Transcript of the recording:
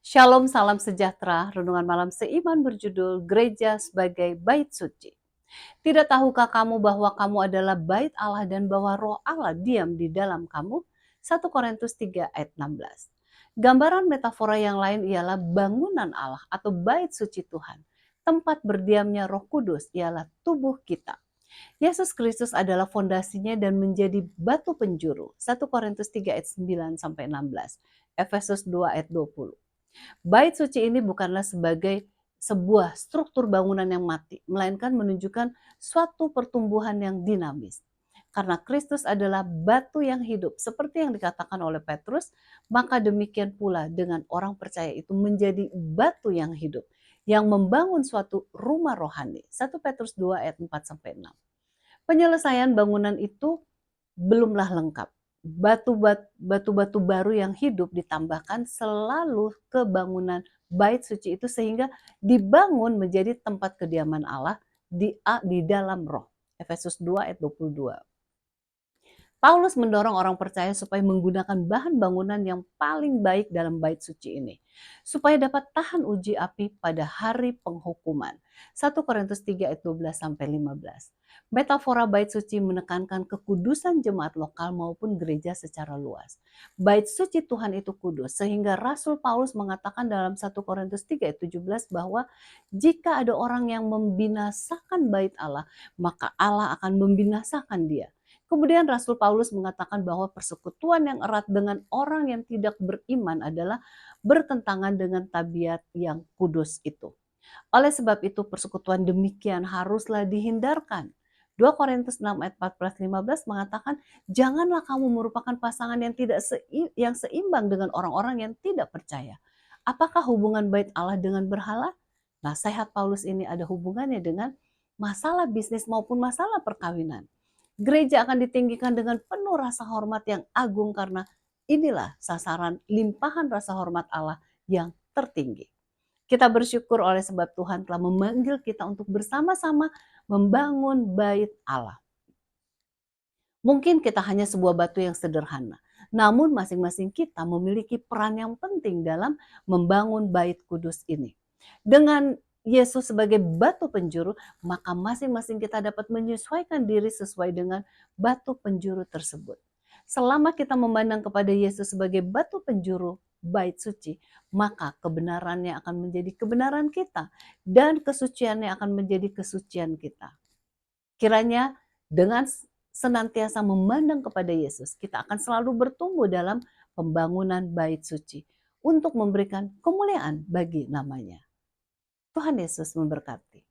Shalom, salam sejahtera. Renungan malam seiman berjudul Gereja sebagai Bait Suci. Tidak tahukah kamu bahwa kamu adalah bait Allah dan bahwa Roh Allah diam di dalam kamu? 1 Korintus 3 ayat 16. Gambaran metafora yang lain ialah bangunan Allah atau bait suci Tuhan. Tempat berdiamnya Roh Kudus ialah tubuh kita. Yesus Kristus adalah fondasinya dan menjadi batu penjuru. 1 Korintus 3 ayat 9 sampai 16. Efesus 2 ayat 20. Bait suci ini bukanlah sebagai sebuah struktur bangunan yang mati, melainkan menunjukkan suatu pertumbuhan yang dinamis. Karena Kristus adalah batu yang hidup, seperti yang dikatakan oleh Petrus, maka demikian pula dengan orang percaya itu menjadi batu yang hidup, yang membangun suatu rumah rohani. 1 Petrus 2 ayat 4-6. Penyelesaian bangunan itu belumlah lengkap. Batu-batu baru yang hidup ditambahkan selalu ke bangunan bait suci itu sehingga dibangun menjadi tempat kediaman Allah di dalam roh. Efesus 2 ayat 22. Paulus mendorong orang percaya supaya menggunakan bahan bangunan yang paling baik dalam bait suci ini, supaya dapat tahan uji api pada hari penghukuman. 1 Korintus 3 ayat 12-15. Metafora bait suci menekankan kekudusan jemaat lokal maupun gereja secara luas. Bait suci Tuhan itu kudus, sehingga Rasul Paulus mengatakan dalam 1 Korintus 3 ayat 17 bahwa jika ada orang yang membinasakan bait Allah, maka Allah akan membinasakan dia. Kemudian Rasul Paulus mengatakan bahwa persekutuan yang erat dengan orang yang tidak beriman adalah bertentangan dengan tabiat yang kudus itu. Oleh sebab itu persekutuan demikian haruslah dihindarkan. 2 Korintus 6 ayat 14-15 mengatakan, janganlah kamu merupakan pasangan yang seimbang dengan orang-orang yang tidak percaya. Apakah hubungan bait Allah dengan berhala? Nasihat Paulus ini ada hubungannya dengan masalah bisnis maupun masalah perkawinan. Gereja akan ditinggikan dengan penuh rasa hormat yang agung karena inilah sasaran limpahan rasa hormat Allah yang tertinggi. Kita bersyukur oleh sebab Tuhan telah memanggil kita untuk bersama-sama membangun bait Allah. Mungkin kita hanya sebuah batu yang sederhana, namun masing-masing kita memiliki peran yang penting dalam membangun bait kudus ini. Dengan Yesus sebagai batu penjuru, maka masing-masing kita dapat menyesuaikan diri sesuai dengan batu penjuru tersebut. Selama kita memandang kepada Yesus sebagai batu penjuru bait suci, maka kebenarannya akan menjadi kebenaran kita dan kesuciannya akan menjadi kesucian kita. Kiranya dengan senantiasa memandang kepada Yesus, kita akan selalu bertumbuh dalam pembangunan bait suci untuk memberikan kemuliaan bagi namanya. Tuhan Yesus memberkati.